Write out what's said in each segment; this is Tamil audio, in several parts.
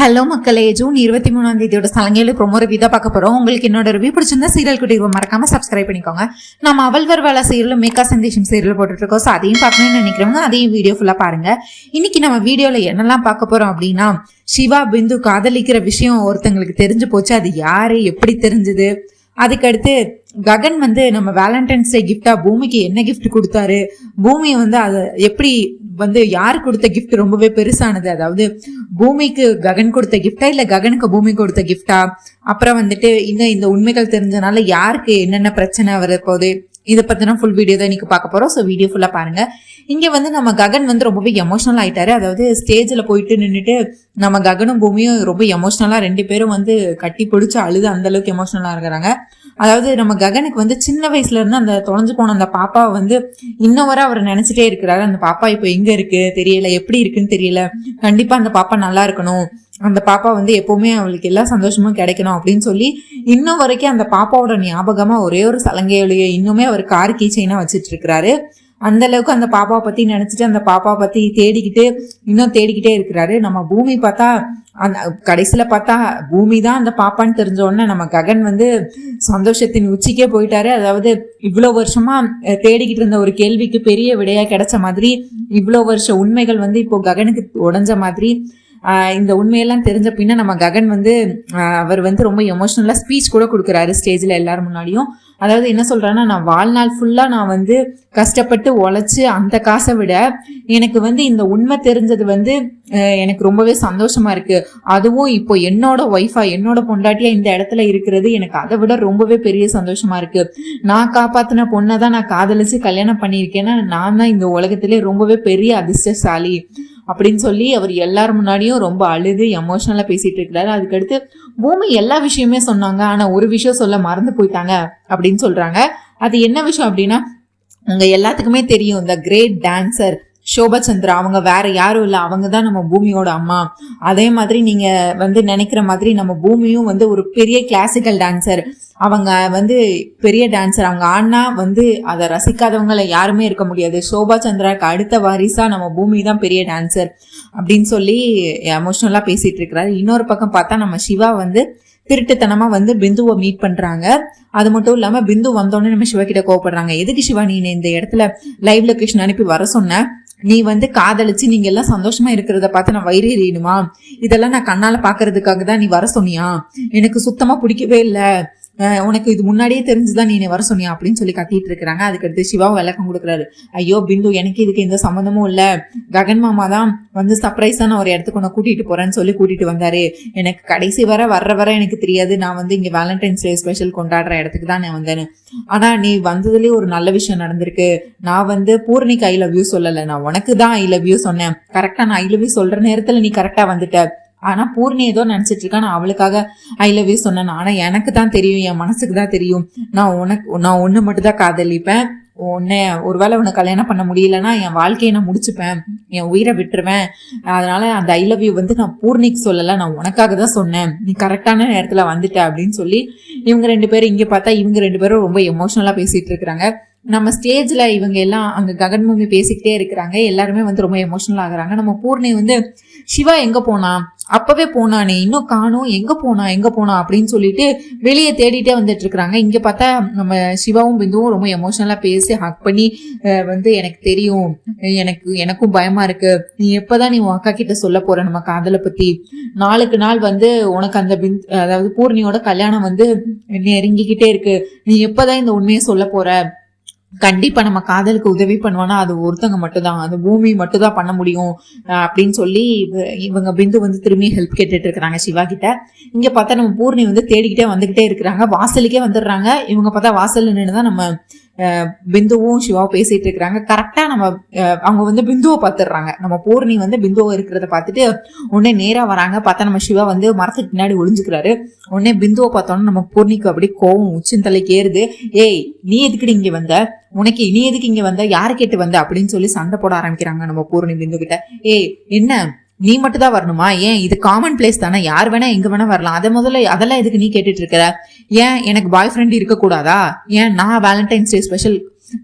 ஹலோ மக்களே, ஜூன் 23 சலங்கையில ப்ரோமோ ரிவ்யூ தான் பார்க்க போறோம். உங்களுக்கு என்னோட ரிவ்யூ பிடிச்சிருந்தா சீரியல் குட்டிருவ மறக்காம சப்ஸ்கிரைப் பண்ணிக்கோங்க. நம்ம அவள் வேலை சீரியல் மேக்கா சந்தேஷம் சீரியல் போட்டுட்டு இருக்கோம். ஸோ அதையும் பார்க்கணும்னு நினைக்கிறவங்க அதையும் வீடியோ ஃபுல்லா பாருங்க. இன்னைக்கு நம்ம வீடியோல என்னெல்லாம் பார்க்க போறோம் அப்படின்னா, சிவா பிந்து காதலிக்கிற விஷயம் ஒருத்தங்களுக்கு தெரிஞ்சு போச்சு. அது யாரு, எப்படி தெரிஞ்சது, அதுக்கடுத்து ககன் நம்ம வேலண்டைன்ஸ் டே கிஃப்டா பூமிக்கு என்ன கிஃப்ட் கொடுத்தாரு, பூமி அதை எப்படி யாரு கொடுத்த கிஃப்ட் ரொம்பவே பெருசானது, அதாவது பூமிக்கு ககன் கொடுத்த கிஃப்டா இல்ல ககனுக்கு பூமி கொடுத்த கிஃப்டா, அப்புறம் இன்னும் இந்த உண்மைகள் தெரிஞ்சனால யாருக்கு என்னென்ன பிரச்சனை வரப்போகுது, இதை பத்தினா ஃபுல் வீடியோ தான் இன்னைக்கு பார்க்க போறோம். ஸோ வீடியோ ஃபுல்லா பாருங்க. இங்க நம்ம ககன் ரொம்பவே எமோஷனல் ஆயிட்டாரு. அதாவது ஸ்டேஜ்ல போயிட்டு நின்றுட்டு நம்ம ககனும் பூமியும் ரொம்ப எமோஷனலா ரெண்டு பேரும் கட்டி பிடிச்சு அழுது அந்த அளவுக்கு எமோஷனலா இருக்கிறாங்க. அதாவது நம்ம ககனுக்கு சின்ன வயசுல இருந்து அந்த தொலைஞ்சு போன அந்த பாப்பா இன்னும் வரை அவர் நினைச்சிட்டே இருக்கிறாரு. அந்த பாப்பா இப்போ எங்க இருக்கு தெரியல, எப்படி இருக்குன்னு தெரியல, கண்டிப்பா அந்த பாப்பா நல்லா இருக்கணும், அந்த பாப்பா எப்பவுமே அவளுக்கு எல்லா சந்தோஷமும் கிடைக்கணும் அப்படின்னு சொல்லி இன்னும் வரைக்கும் அந்த பாப்பாவோட ஞாபகமா ஒரே ஒரு சலங்கையிலேயே இன்னுமே அவர் கார் கீ செயினா வச்சிட்டு இருக்கிறாரு. அந்த அளவுக்கு அந்த பாப்பாவை பத்தி நினைச்சிட்டு அந்த பாப்பாவை பத்தி தேடிக்கிட்டே இருக்கிறாரு. நம்ம பூமி பார்த்தா அந்த கடைசியில பார்த்தா பூமி தான் அந்த பாப்பான்னு தெரிஞ்ச உடனே நம்ம ககன் சந்தோஷத்தின் உச்சிக்கே போயிட்டாரு. அதாவது இவ்வளவு வருஷமா தேடிக்கிட்டு இருந்த ஒரு கேள்விக்கு பெரிய விடையா கிடைச்ச மாதிரி, இவ்வளவு வருஷம் உண்மைகள் இப்போ ககனுக்கு உடைஞ்ச மாதிரி, இந்த உண்மையெல்லாம் தெரிஞ்ச பின்ன நம்ம ககன் அவர் ரொம்ப எமோஷனலா ஸ்பீச் கூட கொடுக்குறாரு ஸ்டேஜ்ல எல்லாரும் முன்னாடியும். அதாவது என்ன சொல்றாருன்னா, நான் வாழ்நாள் ஃபுல்லா நான் கஷ்டப்பட்டு உழைச்சு அந்த காசை விட எனக்கு இந்த உண்மை தெரிஞ்சது எனக்கு ரொம்பவே சந்தோஷமா இருக்கு. அதுவும் இப்போ என்னோட ஒய்ஃபா என்னோட பொண்டாட்டியா இந்த இடத்துல இருக்கிறது எனக்கு அதை விட ரொம்பவே பெரிய சந்தோஷமா இருக்கு. நான் காப்பாத்தின பொண்ணை தான் நான் காதலிச்சு கல்யாணம் பண்ணியிருக்கேன்னா நான் தான் இந்த உலகத்திலே ரொம்பவே பெரிய அதிர்ஷ்டசாலி அப்படின்னு சொல்லி அவர் எல்லாரும் முன்னாடியும் ரொம்ப அழுது எமோஷனலா பேசிட்டு இருக்கிறாரு. அதுக்கடுத்து பூமி எல்லா விஷயமே சொன்னாங்க, ஆனா ஒரு விஷயம் சொல்ல மறந்து போயிட்டாங்க அப்படின்னு சொல்றாங்க. அது என்ன விஷயம் அப்படின்னா, உங்க எல்லாத்துக்குமே தெரியும், இந்த கிரேட் டான்சர் ஷோபா சந்திரா அவங்க வேற யாரும் இல்லை, அவங்க தான் நம்ம பூமியோட அம்மா. அதே மாதிரி நீங்க நினைக்கிற மாதிரி நம்ம பூமியும் ஒரு பெரிய கிளாசிக்கல் டான்சர். அவங்க பெரிய டான்சர். அவங்க ஆனா அதை ரசிக்காதவங்கள யாருமே இருக்க முடியாது. ஷோபா சந்திராக்கு அடுத்த வாரிசா நம்ம பூமி தான் பெரிய டான்சர் அப்படின்னு சொல்லி எமோஷனலா பேசிட்டு இருக்கிறாரு. இன்னொரு பக்கம் பார்த்தா நம்ம சிவா திருட்டுத்தனமா பிந்துவை மீட் பண்றாங்க. அது மட்டும் இல்லாம பிந்து வந்தோடனே நம்ம சிவா கிட்ட கோவப்படுறாங்க. எதுக்கு சிவா நீ இந்த இடத்துல லைவ் லொகேஷன் அனுப்பி வர சொன்ன, நீ காதலிச்சு நீங்க எல்லாம் சந்தோஷமா இருக்கிறத பார்த்து நான் வயிறு எறியணுமா, இதெல்லாம் நான் கண்ணால பாக்குறதுக்காக தான் நீ வர சொன்னியா, எனக்கு சுத்தமா பிடிக்கவே இல்லை, உனக்கு இது முன்னாடியே தெரிஞ்சுதான் நீ வர சொன்னியா அப்படின்னு சொல்லி கத்திட்டு இருக்கிறாங்க. அதுக்கடுத்து சிவாவும் விளக்கம் கொடுக்குறாரு. ஐயோ பிந்து, எனக்கு இதுக்கு எந்த சம்மந்தமும் இல்லை, ககன் மாமா தான் சர்ப்ரைஸான ஒரு இடத்துக்கு உன்னை கூட்டிட்டு போறேன்னு சொல்லி கூட்டிட்டு வந்தாரு. எனக்கு கடைசி வர எனக்கு தெரியாது, நான் இங்க வேலண்டைன்ஸ் டே ஸ்பெஷல் கொண்டாடுற இடத்துக்கு தான் நான் வந்தேன்னு. ஆனா நீ வந்ததுலயே ஒரு நல்ல விஷயம் நடந்திருக்கு. நான் பூர்ணிக்கு ஐ லவ் யூ சொல்லலை, நான் உனக்கு தான் ஐ லவ் யூ சொன்னேன். கரெக்டா நான் ஐ லவ் யூ சொல்ற நேரத்துல நீ கரெக்டா வந்துட்ட. ஆனா பூர்ணி ஏதோ நினைச்சிட்டு இருக்கா நான் அவளுக்காக ஐ லவ் யூ சொன்னேன். ஆனா எனக்கு தான் தெரியும், என் மனசுக்கு தான் தெரியும், நான் ஒண்ணு மட்டும் தான் காதலிப்பேன். ஒருவேளை உன்னை கல்யாணம் பண்ண முடியலன்னா என் வாழ்க்கையை நான் முடிச்சுப்பேன், என் உயிரை விட்டுருவேன். அதனால அந்த ஐ லவ் யூ நான் பூர்ணிக்கு சொல்லல, நான் உனக்காக தான் சொன்னேன், நீ கரெக்டான நேரத்துல வந்துட்ட அப்படின்னு சொல்லி இவங்க ரெண்டு பேரும் இங்க பார்த்தா இவங்க ரெண்டு பேரும் ரொம்ப எமோஷனலா பேசிட்டு இருக்கிறாங்க. நம்ம ஸ்டேஜ்ல இவங்க எல்லாம் அங்க ககன் பூமி பேசிக்கிட்டே இருக்கிறாங்க. எல்லாருமே ரொம்ப எமோஷனல் ஆகுறாங்க. நம்ம பூர்ணி சிவா எங்க போனா, அப்பவே போனானே இன்னும் காணும், எங்க போனா அப்படின்னு சொல்லிட்டு வெளியே தேடிட்டே வந்துட்டு இருக்கிறாங்க. இங்க பார்த்தா நம்ம சிவாவும் பிந்துவும் ரொம்ப எமோஷனலா பேசி ஹக் பண்ணி எனக்கு தெரியும், எனக்கும் பயமா இருக்கு, நீ எப்பதான் நீ உன் அக்கா கிட்ட சொல்ல போற நம்ம காதலை பத்தி, நாளுக்கு நாள் உனக்கு அந்த அதாவது பூர்ணியோட கல்யாணம் நெருங்கிக்கிட்டே இருக்கு, நீ எப்பதான் இந்த உண்மையை சொல்ல போற, கண்டிப்பா நம்ம காதலுக்கு உதவி பண்ணுவானா அது ஒருத்தங்க மட்டும்தான், அது பூமி மட்டும் தான் பண்ண முடியும் அப்படின்னு சொல்லி இவங்க பிந்து திரும்பி ஹெல்ப் கேட்டுட்டு இருக்கிறாங்க சிவா கிட்ட. இங்க பார்த்தா நம்ம பூர்ணி தேடிக்கிட்டே வந்துகிட்டே இருக்கிறாங்க. வாசலுக்கே வந்துடுறாங்க. இவங்க பார்த்தா வாசல்ல நின்றுதான் நம்ம பிந்துவும் சிவாவும் பேசிட்டு இருக்கிறாங்க. கரெக்டா நம்ம அவங்க பிந்துவை பார்த்துடுறாங்க. நம்ம பூர்ணி பிந்துவை இருக்கிறத பார்த்துட்டு உடனே நேரா வராங்க. பார்த்தா நம்ம சிவா மரத்துக்கு பின்னாடி ஒளிஞ்சுக்கிறாரு. உடனே பிந்துவை பார்த்தோன்னா நம்ம பூர்ணிக்கு அப்படி கோவம் உச்சின் தலைக்கு ஏறுது. ஏய் நீ எதுக்குடி இங்க வந்த, நீ எதுக்கு இங்க வந்த, யாரு கேட்டு வந்த அப்படின்னு சொல்லி சண்டை போட ஆரம்பிக்கிறாங்க நம்ம பூர்ணி பிந்து கிட்ட. ஏய் என்ன நீ மட்டும் தான் வரணுமா, ஏன் இது காமன் பிளேஸ் தானே, யார் வேணா எங்க வேணா வரலாம், அதெல்லாம் எதுக்கு நீ கேட்டுட்டு இருக்கிற, ஏன் எனக்கு பாய் ஃப்ரெண்ட் இருக்கக்கூடாதா, ஏன் நான் வேலண்டைன்ஸ் டே ஸ்பெஷல்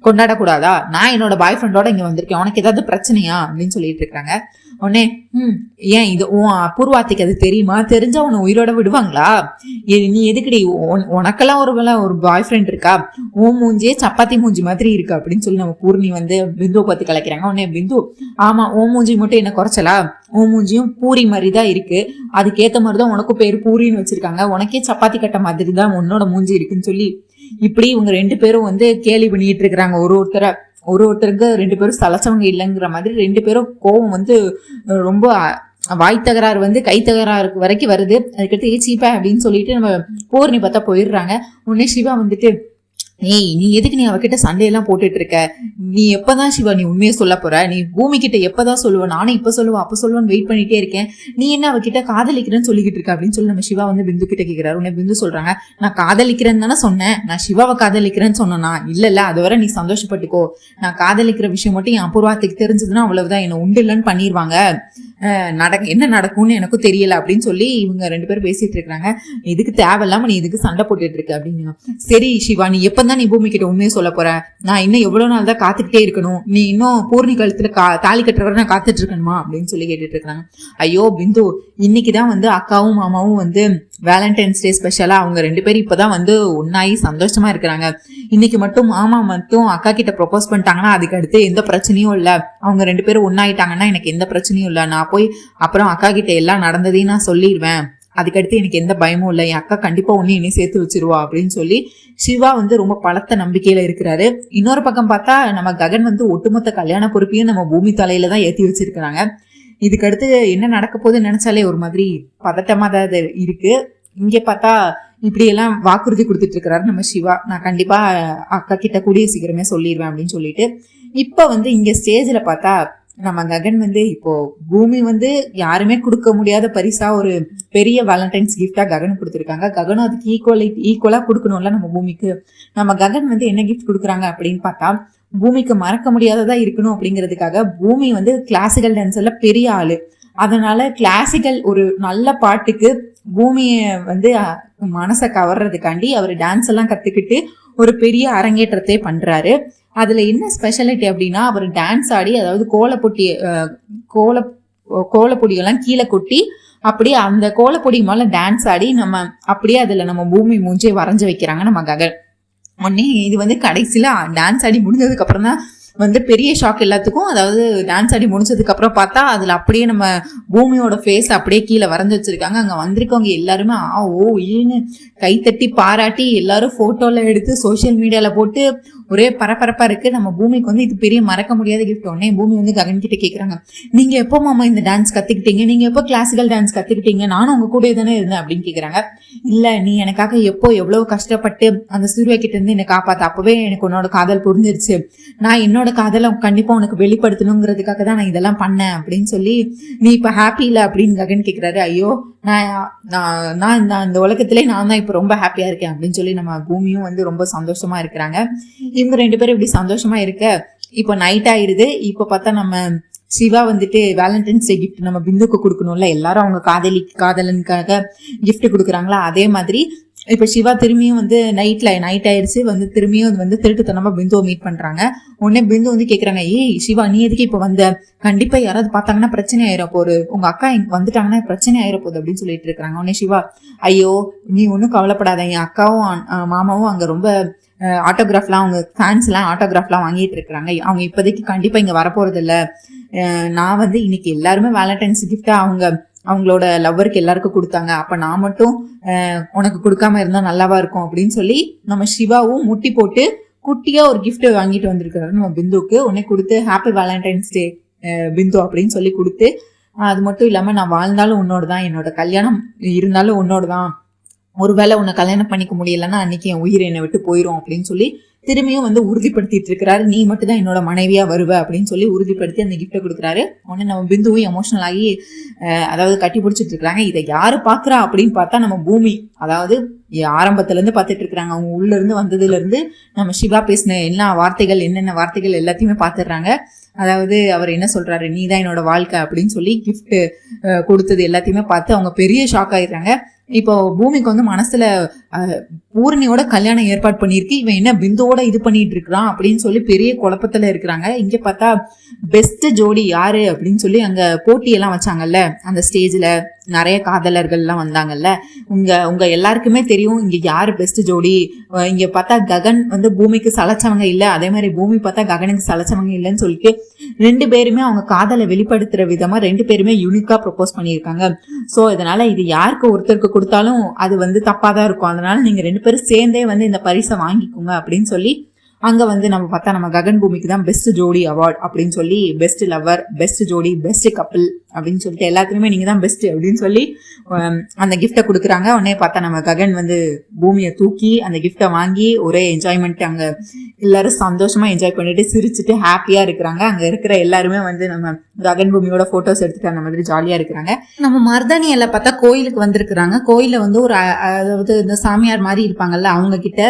கொண்டாடக்கூடாதா, நான் என்னோட பாய் ஃப்ரெண்டோட இங்க வந்திருக்கேன், உனக்கு ஏதாவது பிரச்சனையா அப்படின்னு சொல்லிட்டு இருக்காங்க. உடனே ஏன் இது அபூர்வாத்திக்கு அது தெரியுமா, தெரிஞ்சா உன்னை உயிரோட விடுவாங்களா, நீ எதுக்குடி, உனக்கெல்லாம் ஒரு பாய் ஃப்ரெண்ட் இருக்கா, உன் மூஞ்சியே சப்பாத்தி மூஞ்சி மாதிரி இருக்கு அப்படின்னு சொல்லி நம்ம பூர்ணி வந்து பிந்துவை பத்தி கலைக்கிறாங்க. உடனே பிந்து, ஆமா உன் மூஞ்சி மட்டும் என்ன குறைச்சலா, உன் மூஞ்சியும் பூரி மாதிரி தான் இருக்கு, அதுக்கேத்த மாதிரிதான் உனக்கும் பேர் பூரின்னு வச்சிருக்காங்க, உனக்கே சப்பாத்தி கட்ட மாதிரி தான் உன்னோட மூஞ்சி இருக்குன்னு சொல்லி இப்படி இவங்க 2 பேரும் வந்து கேலி பண்ணிட்டு இருக்கிறாங்க. ஒருத்தருக்கு 2 பேரும் சலச்சவங்க இல்லைங்கிற மாதிரி 2 பேரும் கோவம் வந்து ரொம்ப வாய் தகராறு வந்து கை தகராறு வரைக்கும் வருது. அதுக்கடுத்து சீப்பா அப்படின்னு சொல்லிட்டு நம்ம பூர்ணி பார்த்தா போயிடுறாங்க. உடனே சிவா வந்துட்டு, ஏய் நீ எதுக்கு நீ அவகிட்ட சண்டையெல்லாம் போட்டுட்டு இருக்க, நீ எப்பதான் சிவா நீ உண்மையை சொல்ல போற, நீ பூமி கிட்ட எப்பதான் சொல்லுவ, நானும் இப்ப சொல்லுவேன் அப்ப சொல்லுவேன்னு வெயிட் பண்ணிட்டே இருக்கேன், நீ என்ன அவகிட்ட காதலிக்கிறேன்னு சொல்லிக்கிட்டு இருக்க அப்படின்னு சொல்லி நம்ம சிவா வந்து பிந்து கிட்ட கேட்கிறாரு. உடனே பிந்து சொல்றாங்க, நான் காதலிக்கிறேன்னு தானே சொன்னேன், நான் சிவாவை காதலிக்கிறேன்னு சொன்னா இல்ல அதுவரை நீ சந்தோஷப்பட்டுக்கோ, நான் காதலிக்கிற விஷயம் மட்டும் என் அபூர்வாத்துக்கு தெரிஞ்சதுன்னா அவ்வளவுதான், என்ன உண்டு இல்லைன்னு பண்ணிடுவாங்க, என்ன நடக்கும்னு எனக்கும் தெரியல அப்படின்னு சொல்லி இவங்க 2 பேரும் பேசிட்டு இருக்காங்க. இதுக்கு தேவையில்லாம நீ இதுக்கு சண்டை போட்டுட்டு இருக்க அப்படின்னு. சரி சிவா, நீ எப்பதான் நீ பூமி கிட்ட உண்மையை சொல்ல போற, நான் இன்னும் எவ்வளவு நாள் தான் காத்துக்கிட்டே இருக்கணும், நீ இன்னும் பூர்ணி கழுத்துல தாலி கட்டுறவரை நான் காத்துட்டு இருக்கணுமா அப்படின்னு சொல்லி கேட்டுட்டு இருக்காங்க. ஐயோ பிந்து, இன்னைக்குதான் வந்து அக்காவும் மாமாவும் வந்து வேலண்டைன்ஸ் டே ஸ்பெஷலா அவங்க 2 பேரும் இப்பதான் வந்து ஒன்னாயி சந்தோஷமா இருக்கிறாங்க. இன்னைக்கு மட்டும் மாமா மட்டும் அக்கா கிட்ட ப்ரொபோஸ் பண்ணிட்டாங்கன்னா அதுக்கு அடுத்து எந்த பிரச்சனையும் இல்ல, அவங்க 2 பேரும் ஒன்னாயிட்டாங்கன்னா எனக்கு எந்த பிரச்சனையும் இல்ல, நான் போய் அப்புறம் அக்கா கிட்ட எல்லாம் நடந்ததையும் நான் சொல்லிடுவேன், அதுக்கடுத்து எனக்கு எந்த பயமும் இல்லை, என் அக்கா கண்டிப்பா ஒன்னு சேர்த்து வச்சிருவா அப்படின்னு சொல்லி சிவா வந்து ரொம்ப பலத்த நம்பிக்கையில இருக்கிறாரு. இன்னொரு பக்கம் பார்த்தா நம்ம ககன் வந்து ஒட்டுமொத்த கல்யாண பொறுப்பையும் நம்ம பூமி தலையில தான் ஏத்தி வச்சிருக்கிறாங்க. இதுக்கடுத்து என்ன நடக்க போகுதுன்னு நினைச்சாலே ஒரு மாதிரி பதட்டமா தான் இருக்கு. இங்க பார்த்தா இப்படி எல்லாம் வாக்குறுதி கொடுத்துட்டு இருக்கிறாரு நம்ம சிவா, நான் கண்டிப்பா அக்கா கிட்ட கூடிய சீக்கிரமே சொல்லிடுவேன் அப்படின்னு சொல்லிட்டு. இப்ப வந்து இங்க ஸ்டேஜ்ல பார்த்தா நம்ம ககன் வந்து இப்போ பூமி வந்து யாருமே கொடுக்க முடியாத பரிசா ஒரு பெரிய வேலண்டைன்ஸ் கிஃப்டா ககனுக்கு கொடுத்துருக்காங்க. ககனும் அதுக்கு ஈக்குவலா கொடுக்கணும்ல நம்ம பூமிக்கு. நம்ம ககன் வந்து என்ன கிஃப்ட் கொடுக்குறாங்க அப்படின்னு பார்த்தா, பூமிக்கு மறக்க முடியாததா இருக்கணும் அப்படிங்கிறதுக்காக பூமி வந்து கிளாசிக்கல் டான்ஸ்ல பெரிய ஆளு, அதனால கிளாசிக்கல் ஒரு நல்ல பாட்டுக்கு பூமியை வந்து மனசை கவர்றதுக்காண்டி அவர் டான்ஸ் எல்லாம் கத்துக்கிட்டு ஒரு பெரிய அரங்கேற்றத்தை பண்றாரு. அதுல என்ன ஸ்பெஷாலிட்டி அப்படின்னா, அவர் டான்ஸ் ஆடி, அதாவது கோலப்பொடியெல்லாம் கீழே கொட்டி அப்படியே அந்த கோலப்பொடி மேல டான்ஸ் ஆடி நம்ம அப்படியே அதுல நம்ம பூமி மூஞ்சே வரைஞ்சு வைக்கிறாங்க நம்ம ககன். உடனே இது வந்து கடைசியில டான்ஸ் ஆடி முடிஞ்சதுக்கு அப்புறம் தான் வந்து பெரிய ஷாக் எல்லாத்துக்கும். அதாவது டான்ஸ் ஆடி முடிச்சதுக்கு அப்புறம் பார்த்தா அதுல அப்படியே நம்ம பூமியோட ஃபேஸ் அப்படியே கீழே வரைஞ்சு வச்சிருக்காங்க. அங்க வந்திருக்கவங்க எல்லாருமே ஓ இல்லைன்னு கைத்தட்டி பாராட்டி எல்லாரும் போட்டோல எடுத்து சோசியல் மீடியால போட்டு ஒரே பரபரப்பா இருக்கு. நம்ம பூமிக்கு வந்து இது பெரிய மறக்க முடியாத கிஃப்ட். உடனே பூமி வந்து ககன் கிட்ட கேக்குறாங்க, நீங்க எப்போ மாமா இந்த டான்ஸ் கத்துக்கிட்டீங்க, நீங்க எப்போ கிளாசிக்கல் டான்ஸ் கத்துக்கிட்டீங்க, நானும் உங்க கூட தானே இருந்தேன் அப்படின்னு கேக்குறாங்க. இல்ல நீ எனக்காக எப்போ எவ்வளவு கஷ்டப்பட்டு அந்த சூர்யா கிட்ட இருந்து என்னை காப்பாத்த, அப்பவே எனக்கு உன்னோட காதல் புரிஞ்சிருச்சு, நான் என்னோட காதலை கண்டிப்பா உனக்கு வெளிப்படுத்தணுங்கிறதுக்காக தான் நான் இதெல்லாம் பண்ணேன் அப்படின்னு சொல்லி, நீ இப்ப ஹாப்பி இல்ல அப்படின்னு ககன் கேக்குறாரு. ஐயோ நான் இந்த உலகத்திலே நான் தான் இப்ப ரொம்ப ஹாப்பியா இருக்கேன் அப்படின்னு சொல்லி நம்ம பூமியும் வந்து ரொம்ப சந்தோஷமா இருக்கிறாங்க. இவங்க 2 பேரும் இப்படி சந்தோஷமா இருக்க இப்போ நைட் ஆயிருது. இப்ப பார்த்தா நம்ம சிவா வந்துட்டு வேலண்டைன்ஸ் டே கிஃப்ட் நம்ம பிந்துக்கு கொடுக்கணும்ல, எல்லாரும் அவங்க காதலனுக்காக கிஃப்ட் கொடுக்குறாங்களா, அதே மாதிரி இப்ப சிவா திரும்பியும் வந்து நைட் ஆயிடுச்சு வந்து திரும்பியும் வந்து திருட்டுத்தனமா பிந்துவை மீட் பண்றாங்க. உடனே பிந்து வந்து கேக்குறாங்க, ஏய் சிவா நீ எதுக்கு இப்ப வந்த, கண்டிப்பா யாராவது பார்த்தாங்கன்னா பிரச்சனை ஆயிரும் போகுது, உங்க அக்கா வந்துட்டாங்கன்னா பிரச்சனை ஆயிரும் போகுது அப்படின்னு சொல்லிட்டு இருக்காங்க. உடனே சிவா, ஐயோ நீ ஒன்னும் கவலைப்படாத, என் அக்காவும் மாமாவும் அங்க ரொம்ப ஆட்டோகிராஃப்லாம் அவங்க ஃபேன்ஸ்லாம் ஆட்டோகிராஃப்லாம் வாங்கிட்டு இருக்கிறாங்க, அவங்க இப்போதைக்கு கண்டிப்பா இங்க வரப்போறது இல்ல, நான் வந்து இன்னைக்கு எல்லாருமே வேலண்டைன்ஸ் கிஃப்டா அவங்களோட லவ்வருக்கு எல்லாருக்கும் கொடுத்தாங்க, அப்ப நான் மட்டும் உனக்கு கொடுக்காம இருந்தா நல்லாவா இருக்கும் அப்படின்னு சொல்லி நம்ம சிவாவும் முட்டி போட்டு குட்டியா ஒரு கிஃப்ட் வாங்கிட்டு வந்திருக்கிறாரு நம்ம பிந்துவுக்கு. உடனே கொடுத்து ஹாப்பி வேலண்டைன்ஸ் டே பிந்து அப்படின்னு சொல்லி கொடுத்து, அது மட்டும் இல்லாம நான் வாழ்ந்தாலும் உன்னோட தான், என்னோட கல்யாணம் இருந்தாலும் உன்னோட தான், ஒருவேளை உன்னை கல்யாணம் பண்ணிக்க முடியலன்னா அன்னைக்கு என் உயிர் என்னை விட்டு போயிரும் அப்படின்னு சொல்லி திரும்பியும் வந்து உறுதிப்படுத்திட்டு இருக்கிறாரு. நீ மட்டும் தான் என்னோட மனைவியா வருவ அப்படின்னு சொல்லி உறுதிப்படுத்தி அந்த கிஃப்டை கொடுக்குறாரு. உடனே நம்ம பிந்துவும் எமோஷனல் ஆகி அதாவது கட்டி பிடிச்சிட்டு இருக்கிறாங்க. இதை யாரு பாக்குறா அப்படின்னு பார்த்தா நம்ம பூமி, அதாவது ஆரம்பத்துல இருந்து பார்த்துட்டு இருக்கிறாங்க. அவங்க உள்ள இருந்து வந்ததுல இருந்து நம்ம சிவா பேசின எல்லா வார்த்தைகள், என்னென்ன வார்த்தைகள் எல்லாத்தையுமே பார்த்துடுறாங்க. அதாவது அவர் என்ன சொல்றாரு, நீ தான் என்னோட வாழ்க்கை அப்படின்னு சொல்லி கிஃப்ட் கொடுத்தது எல்லாத்தையுமே பார்த்து அவங்க பெரிய ஷாக் ஆயிடுறாங்க. இப்போ பூமிக்கு வந்து மனசுல பூரணியோட கல்யாணம் ஏற்பாடு பண்ணியிருக்கு, இவன் என்ன பிந்துவோட இது பண்ணிட்டு இருக்கிறான் அப்படின்னு சொல்லி பெரிய குழப்பத்துல இருக்கிறாங்க. இங்க பார்த்தா பெஸ்ட் ஜோடி யாரு அப்படின்னு சொல்லி அங்க போட்டியெல்லாம் வச்சாங்கல்ல, அந்த ஸ்டேஜ்ல நிறைய காதலர்கள் எல்லாம் வந்தாங்கல்ல. உங்க எல்லாருக்குமே தெரியும் இங்க யாரு பெஸ்ட் ஜோடி. இங்க பார்த்தா ககன் வந்து பூமிக்கு சளைச்சவங்க இல்ல, அதே மாதிரி பூமி பார்த்தா ககனுக்கு சளைச்சவங்க இல்லைன்னு சொல்லிட்டு 2 பேருமே அவங்க காதலை வெளிப்படுத்துற விதமா 2 பேருமே யூனிக்கா ப்ரொபோஸ் பண்ணியிருக்காங்க. ஸோ இதனால இது யாருக்கு ஒருத்தருக்கு கொடுத்தாலும் அது வந்து தப்பாதான் இருக்கும். அதனால நீங்க 2 பேரும் சேர்ந்தே வந்து இந்த பரிசை வாங்கிக்கோங்க அப்படின்னு சொல்லி அங்க வந்து நம்ம பார்த்தா நம்ம ககன் பூமிக்கு தான் பெஸ்ட் ஜோடி அவார்ட் அப்படின்னு சொல்லி, பெஸ்ட் லவர், பெஸ்ட் ஜோடி, பெஸ்ட் கப்பிள் அப்படின்னு சொல்லிட்டு எல்லாத்துக்குமே நீங்க தான் பெஸ்ட் அப்படின்னு சொல்லி அந்த கிஃப்டை கொடுக்குறாங்க. உடனே பார்த்தா நம்ம ககன் வந்து பூமியை தூக்கி அந்த கிஃப்டை வாங்கி ஒரே என்ஜாய்மெண்ட், அங்க எல்லாரும் சந்தோஷமா என்ஜாய் பண்ணிட்டு சிரிச்சுட்டு ஹாப்பியா இருக்கிறாங்க. அங்க இருக்கிற எல்லாருமே வந்து நம்ம ககன் பூமியோட போட்டோஸ் எடுத்துட்டு அந்த மாதிரி ஜாலியா இருக்கிறாங்க. நம்ம மருதாணி எல்லாம் பார்த்தா கோயிலுக்கு வந்திருக்கிறாங்க. கோயில வந்து ஒரு அதாவது இந்த சாமியார் மாதிரி இருப்பாங்கல்ல, அவங்க கிட்ட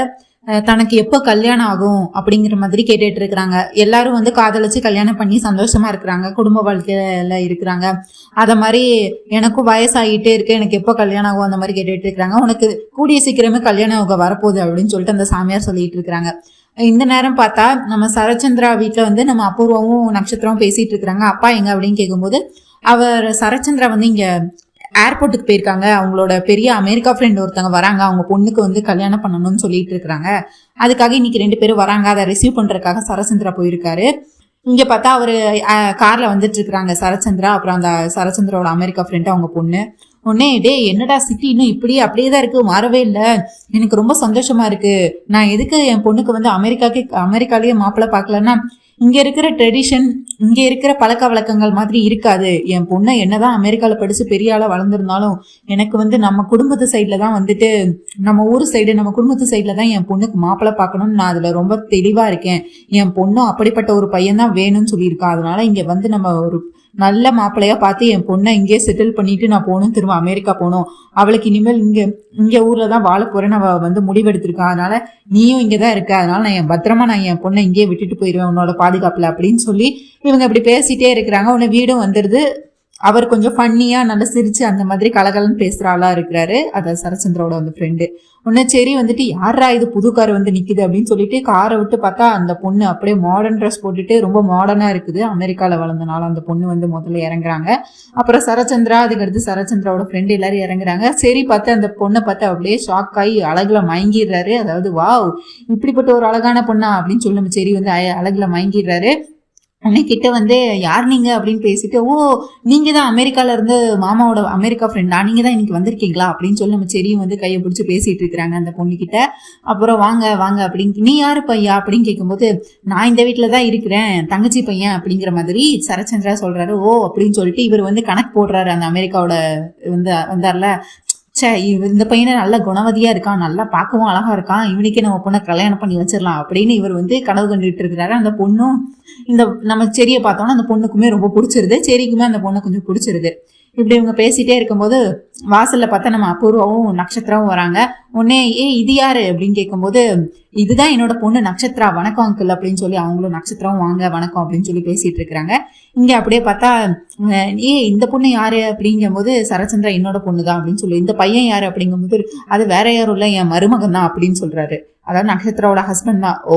தனக்கு எப்போ கல்யாணம் ஆகும் அப்படிங்கிற மாதிரி கேட்டுட்டு இருக்கிறாங்க. எல்லாரும் வந்து காதலிச்சு கல்யாணம் பண்ணி சந்தோஷமா இருக்கிறாங்க, குடும்ப வாழ்க்கையில இருக்கிறாங்க. அத மாதிரி எனக்கும் வயசாகிட்டே இருக்கு, எனக்கு எப்போ கல்யாணம் ஆகும் அந்த மாதிரி கேட்டுட்டு இருக்கிறாங்க. உனக்கு கூடிய சீக்கிரமே கல்யாணம் ஆக வரப்போகுது அப்படின்னு சொல்லிட்டு அந்த சாமியார் சொல்லிட்டு இருக்கிறாங்க. இந்த நேரம் பார்த்தா நம்ம சரச்சந்திரா வீட்டுல வந்து நம்ம அபூர்வாவும் நட்சத்திரமும் பேசிட்டு இருக்கிறாங்க. அப்பா எங்க அப்படின்னு கேட்கும்போது அவர் சரச்சந்திரா வந்து இங்க ஏர்போர்ட்டுக்கு போயிருக்காங்க. அவங்களோட பெரிய அமெரிக்கா ஃப்ரெண்ட் ஒருத்தவங்க வராங்க, அவங்க பொண்ணுக்கு வந்து கல்யாணம் பண்ணணும்னு சொல்லிட்டு இருக்கிறாங்க. அதுக்காக இன்னைக்கு 2 பேரும் வராங்க, அதை ரிசீவ் பண்றதுக்காக சரச்சந்திரா போயிருக்காரு. இங்க பார்த்தா அவரு கார்ல வந்துட்டு இருக்கிறாங்க சரச்சந்திரா, அப்புறம் அந்த சரச்சந்திராவோட அமெரிக்கா ஃப்ரெண்ட் அவங்க பொண்ணு. உடனே டே என்னடா சிட்டி இன்னும் இப்படி அப்படியே தான் இருக்கு, மாறவே இல்லை, எனக்கு ரொம்ப சந்தோஷமா இருக்கு. நான் எதுக்கு என் பொண்ணுக்கு வந்து அமெரிக்காலேயே மாப்பிள்ளை பார்க்கலன்னா, இங்க இருக்கிற ட்ரெடிஷன், இங்க இருக்கிற பழக்க வழக்கங்கள் மாதிரி இருக்காது. என் பொண்ணை என்னதான் அமெரிக்கால படிச்சு பெரிய ஆளா வளர்ந்துருந்தாலும் எனக்கு வந்து நம்ம குடும்பத்து சைட்ல தான் வந்துட்டு, நம்ம ஊர் சைடு நம்ம குடும்பத்து சைட்ல தான் என் பொண்ணுக்கு மாப்பிள்ளை பார்க்கணும்னு நான் அதுல ரொம்ப தெளிவா இருக்கேன். என் பொண்ணும் அப்படிப்பட்ட ஒரு பையன் தான் வேணும்னு சொல்லியிருக்கா. அதனால இங்க வந்து நம்ம ஒரு நல்ல மாப்பிள்ளையா பார்த்து என் பொண்ணை இங்கே செட்டில் பண்ணிட்டு நான் போகணும், திரும்ப அமெரிக்கா போகணும். அவளுக்கு இனிமேல் இங்க ஊர்ல தான் வாழ போறேன்னு அவ வந்து முடிவெடுத்திருக்கா. அதனால நீயும் இங்கதான் இருக்க, அதனால நான் என் பொண்ணை இங்கேயே விட்டுட்டு போயிடுவேன் உன்னோட பாதுகாப்புல அப்படின்னு சொல்லி இவங்க இப்படி பேசிட்டே இருக்கிறாங்க. உடனே வீடும் வந்துடுது. அவர் கொஞ்சம் ஃபன்னியா நல்லா சிரிச்சு அந்த மாதிரி கலகலன்னு பேசுற ஆளா இருக்கிறாரு, அதாவது சரச்சந்திரோட வந்து ஃப்ரெண்டு. உடனே சரி வந்துட்டு யாரா இது புது கார் வந்து நிக்குது அப்படின்னு சொல்லிட்டு காரை விட்டு பார்த்தா அந்த பொண்ணு அப்படியே மாடர்ன் ட்ரெஸ் போட்டுட்டு ரொம்ப மாடர்னா இருக்குது. அமெரிக்கால வளர்ந்தனால அந்த பொண்ணு வந்து முதல்ல இறங்குறாங்க. அப்புறம் சரச்சந்திரா, அதுக்கடுத்து சரச்சந்திராவோட ஃப்ரெண்டு எல்லாரும் இறங்குறாங்க. சரி பார்த்து அந்த பொண்ணை பார்த்து அப்படியே ஷாக் ஆகி அழகுல மயங்கிடுறாரு. அதாவது வாவ் இப்படிப்பட்ட ஒரு அழகான பொண்ணா அப்படின்னு சொல்லி நம்ம சரி வந்து அழகுல மயங்கிடுறாரு. கிட்ட வந்து யார் நீங்க அப்படின்னு பேசிட்டு, ஓ நீங்க தான் அமெரிக்கால இருந்து மாமாவோட அமெரிக்கா ஃப்ரெண்டா, நீங்க தான் இன்னைக்கு வந்திருக்கீங்களா அப்படின்னு சொல்லி நம்ம செரியும் வந்து கையை பிடிச்சி பேசிட்டு இருக்கிறாங்க அந்த பொண்ணு கிட்ட. அப்புறம் வாங்க வாங்க அப்படின்னு, நீ யாரு பையா அப்படின்னு கேட்கும்போது, நான் இந்த வீட்டுல தான் இருக்கிறேன், தங்கச்சி பையன் அப்படிங்கிற மாதிரி சரச்சந்திரா சொல்றாரு. ஓ அப்படின்னு சொல்லிட்டு இவர் வந்து கணக்கு போடுறாரு. அந்த அமெரிக்காவோட வந்தார்ல, சே இந்த பையனை நல்ல குணவதியா இருக்கான், நல்லா பார்க்கவும் அழகா இருக்கான், இவனுக்கே நம்ம பொண்ணை கல்யாணம் பண்ணி வச்சிடலாம் அப்படின்னு இவர் வந்து கனவு கண்டுகிட்டு இருக்கிறாரு. அந்த பொண்ணும் இந்த நம்ம செரியை பார்த்தோம்னா அந்த பொண்ணுக்குமே ரொம்ப பிடிச்சிருது, செரிக்குமே அந்த பொண்ணை கொஞ்சம் பிடிச்சிருது. இப்படி இவங்க பேசிட்டே இருக்கும்போது வாசல்ல பார்த்தா நம்ம அபூர்வாவும் நட்சத்திரமும் வராங்க. உடனே இது யாரு அப்படின்னு கேட்கும்போது, இதுதான் என்னோட பொண்ணு நட்சத்திரா, வணக்கம் அங்கிள் அப்படின்னு சொல்லி அவங்களும் நட்சத்திரமும் வாங்க வணக்கம் அப்படின்னு சொல்லி பேசிட்டு இருக்கிறாங்க. இங்க அப்படியே பார்த்தா இந்த பொண்ணு யாரு அப்படிங்கும்போது சரச்சந்திரா என்னோட பொண்ணு தான் அப்படின்னு சொல்லி, இந்த பையன் யாரு அப்படிங்கும்போது அது வேற யாரும் இல்ல என் மருமகன் தான் அப்படின்னு சொல்றாரு. அதாவது நட்சத்திராவோட ஹஸ்பண்ட் தான். ஓ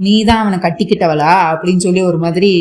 நீ தான் அவனை கட்டிக்கிட்டவளா அப்படின்னு சொல்லி ஒரு மாதிரி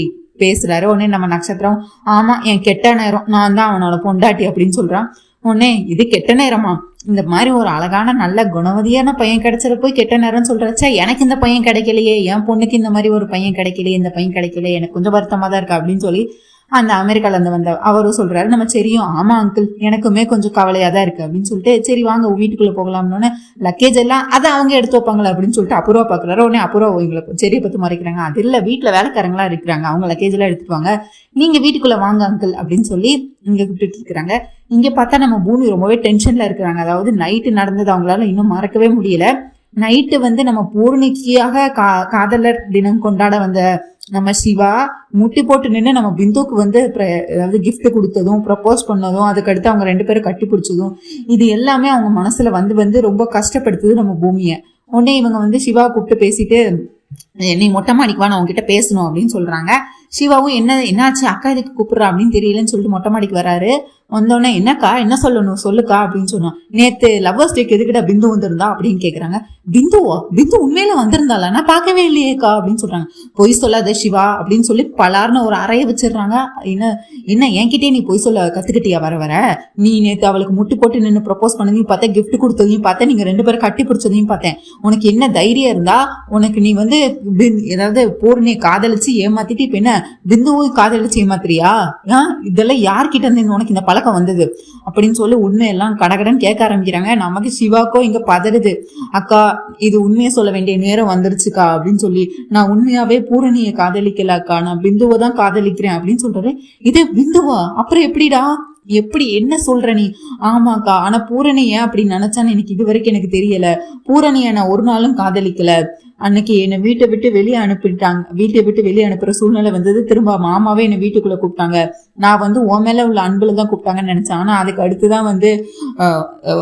பேசுறாரு. உடனே நம்ம நட்சத்திரம், ஆமா என் கெட்ட நேரம், நான் தான் அவனோட பொண்டாட்டி அப்படின்னு சொல்றான். உடனே இது கெட்ட நேரமா, இந்த மாதிரி ஒரு அழகான நல்ல குணவதியான பையன் கிடைச்சத போய் கெட்ட நேரம்னு சொல்றச்சா, எனக்கு இந்த பையன் கிடைக்கலையே, என் பொண்ணுக்கு இந்த மாதிரி ஒரு பையன் கிடைக்கலையே, இந்த பையன் கிடைக்கலையே, எனக்கு கொஞ்சம் வருத்தமா தான் இருக்கு அப்படின்னு சொல்லி அந்த அமெரிக்கால இருந்து வந்த அவரும் சொல்றாரு. நம்ம சரியும் ஆமா அங்கிள் எனக்குமே கொஞ்சம் கவலையா தான் இருக்கு அப்படின்னு சொல்லிட்டு, சரி வாங்க வீட்டுக்குள்ள போகலாம்னு லக்கேஜ் எல்லாம் அதை அவங்க எடுத்து வைப்பாங்களா அப்படின்னு சொல்லிட்டு அபூர்வா பாக்குறாரு. உடனே அபூர்வா இவங்களை செடியை பத்தி மறைக்கிறாங்க. அது இல்ல வீட்டுல வேலைக்காரங்களா இருக்கிறாங்க, அவங்க லக்கேஜ் எல்லாம் எடுத்துட்டு வாங்க, நீங்க வீட்டுக்குள்ள வாங்க அங்கிள் அப்படின்னு சொல்லி இங்க கூப்பிட்டு இருக்கிறாங்க. இங்க பார்த்தா நம்ம பூமி ரொம்பவே டென்ஷன்ல இருக்கிறாங்க. அதாவது நைட்டு நடந்தது அவங்களால இன்னும் மறக்கவே முடியல. நைட்டு வந்து நம்ம பூர்ணிக்காக காதலர் தினம் கொண்டாட வந்த நம்ம சிவா முட்டி போட்டு நின்று நம்ம பிந்துக்கு வந்து அதாவது கிஃப்ட் கொடுத்ததும் ப்ரப்போஸ் பண்ணதும் அதுக்கடுத்து அவங்க 2 பேரும் கட்டி பிடிச்சதும் இது எல்லாமே அவங்க மனசுல வந்து ரொம்ப கஷ்டப்படுத்துது நம்ம பூமியை. உடனே இவங்க வந்து சிவா கூப்பிட்டு பேசிட்டு என்னை மொட்டை மாடிக்கு வா, நான் உங்ககிட்ட பேசணும் அப்படின்னு சொல்றாங்க. சிவாவும் என்னாச்சு அக்கா இதுக்கு கூப்பிடுறா அப்படின்னு தெரியலன்னு சொல்லிட்டு மொட்டை மாடிக்கு வராரு. வந்தோடனே என்னக்கா என்ன சொல்லணும் சொல்லுக்கா அப்படின்னு சொன்னோம். நேத்து லவ்வர்ஸ் டேக்கு எதுக்கிட்ட பிந்து வந்திருந்தா அப்படின்னு கேக்குறாங்க. பிந்துவா? பிந்து உண்மையில வந்திருந்தாளா? நான் பார்க்கவே இல்லையேக்கா அப்படின்னு சொல்றாங்க. பொய் சொல்லாத சிவா அப்படின்னு சொல்லி பலார்னு ஒரு அறைய வச்சிடுறாங்க. என்ன என்கிட்டே நீ பொய் சொல்ல கத்துக்கிட்டியா? வர நீ நேத்து அவளுக்கு முட்டி போட்டு நின்று ப்ரப்போஸ் பண்ணதையும் பார்த்தேன், கிஃப்ட் கொடுத்ததையும் பார்த்தேன், நீங்க 2 பேரும் கட்டி பிடிச்சதையும் பார்த்தேன். உனக்கு என்ன தைரியம் இருந்தா உனக்கு நீ வந்து ஏதாவது பூர்ணியை காதலிச்சு ஏமாத்திட்டு இப்ப என்ன பிந்துவும் காதலிச்சு ஏமாத்துறியா? இதெல்லாம் யார்கிட்ட இருந்து உனக்கு இந்த பழக்கம் வந்தது அப்படின்னு சொல்லி உண்மையெல்லாம் கடகடன்னு கேட்க ஆரம்பிக்கிறாங்க. நமக்கு சிவாக்கோ இங்க பதறுது. அக்கா இது உண்மையை சொல்ல வேண்டிய நேரம் வந்துருச்சுக்கா அப்படின்னு சொல்லி, நான் உண்மையாவே பூரணியை காதலிக்கல அக்கா, நான் பிந்துவை தான் காதலிக்கிறேன் அப்படின்னு சொல்றாரு. இது பிந்துவா? அப்புறம் எப்படிடா என்ன சொல்ற நீ? ஆமாக்கா, ஆனா பூரணிய அப்படி நினைச்சான்னு எனக்கு இது வரைக்கும் எனக்கு தெரியல. பூரணிய நான் ஒரு நாளும் காதலிக்கல. அன்னைக்கு என்னை வீட்டை விட்டு வெளியே அனுப்பிட்டாங்க. வீட்டை விட்டு வெளியே அனுப்புற சூழ்நிலை வந்தது. திரும்ப மாமாவே என்னை வீட்டுக்குள்ள கூப்பிட்டாங்க. நான் வந்து உன் மேல உள்ள அன்புல தான் கூப்பிட்டாங்கன்னு நினைச்சேன். ஆனா அதுக்கு அடுத்துதான் வந்து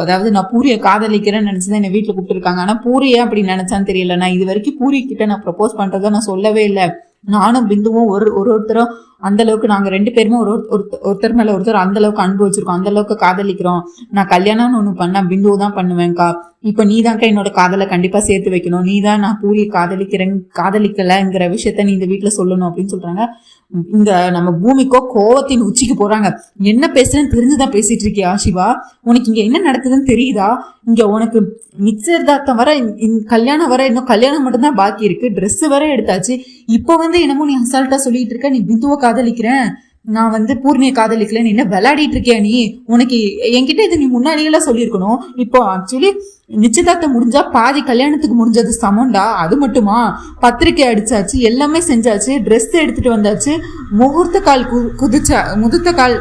அதாவது நான் பூரிய காதலிக்கிறேன்னு நினைச்சுதான் என்னை வீட்டுல கூப்பிட்டுருக்காங்க. ஆனா பூரிய அப்படி நினைச்சான்னு தெரியல. நான் இது வரைக்கும் பூரி கிட்ட நான் ப்ரப்போஸ் பண்றதை நான் சொல்லவே இல்லை. நானும் பிந்துவும் ஒருத்தரும் அந்த அளவுக்கு நாங்க 2 பேருமே ஒருத்தர் மேல ஒருத்தர் அந்த அளவுக்கு அன்பு வச்சிருக்கோம், அந்த அளவுக்கு காதலிக்கிறோம். நான் கல்யாணம்னு ஒண்ணு பண்ண பிந்துவை தான் பண்ணுவேன்க்கா. இப்ப நீதான்க்கா என்னோட காதலை கண்டிப்பா சேர்த்து வைக்கணும். நீதான் நான் பூரியை காதலிக்கலங்கிற விஷயத்த நீ இந்த வீட்டுல சொல்லணும் அப்படின்னு சொல்றாங்க. இங்க நம்ம பூமிக்கோ கோவத்தின் உச்சிக்கு போறாங்க. என்ன பேசுறேன்னு தெரிஞ்சுதான் பேசிட்டு இருக்கியா சிவா? உனக்கு இங்க என்ன நடக்குதுன்னு தெரியுதா? இங்க உனக்கு நிச்சயதார்த்தம் வர கல்யாணம் வர இன்னும் கல்யாணம் மட்டும்தான் பாக்கி இருக்கு. ட்ரெஸ் வர எடுத்தாச்சு. இப்ப வந்து என்னமோ நீ அசால்ட்டா சொல்லிட்டு இருக்க, நீ பிந்துவை காதலிக்கிறேன், நான் வந்து பூர்ணியை காதலிக்கல, நீ என்ன விளையாடிட்டு இருக்கியா? நீ உனக்கு என்கிட்ட இது நீ முன்னாடியெல்லாம் சொல்லியிருக்கணும். இப்போ ஆக்சுவலி நிச்சயதார்த்தம் முடிஞ்சா பாதி கல்யாணத்துக்கு முடிஞ்சது சமம்டா. அது மட்டுமா? பத்திரிக்கை அடிச்சாச்சு, எல்லாமே செஞ்சாச்சு, ட்ரெஸ் எடுத்துட்டு வந்தாச்சு, முகூர்த்த கால்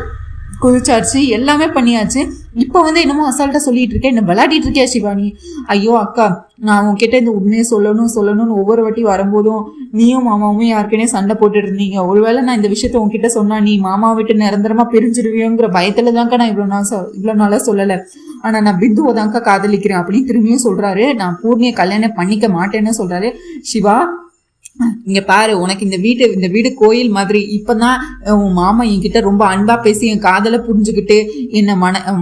குதிச்சாச்சு, எல்லாமே பண்ணியாச்சு. இப்போ வந்து என்னமோ அசால்ட்டா சொல்லிட்டு இருக்கேன், என்ன விளையாடிட்டு இருக்கியா சிவானி? ஐயோ அக்கா, நான் உன்கிட்ட இந்த உண்மையை சொல்லணும்னு ஒவ்வொரு வாட்டி வரும்போதும் நீயும் மாமாவும் யாருக்குனே சண்டை போட்டுட்டு இருந்தீங்க. ஒருவேளை நான் இந்த விஷயத்த உன்கிட்ட சொன்னா நீ மாமா விட்டு நிரந்தரமா பிரிஞ்சிருவியோங்கிற பயத்துல தான்க்கா நான் இவ்வளவு நாளா சொல்லலை. ஆனா நான் பிந்துவை தான்க்கா காதலிக்கிறேன் அப்படின்னு திரும்பியும் சொல்றாரு. நான் பூர்ணியை கல்யாணம் பண்ணிக்க மாட்டேன்னு சொல்றாரு. சிவா இங்க பாரு, உனக்கு இந்த வீடு கோயில் மாதிரி. இப்பதான் உன் மாமா என்கிட்ட ரொம்ப அன்பா பேசி என் காதலை புரிஞ்சுக்கிட்டு என்ன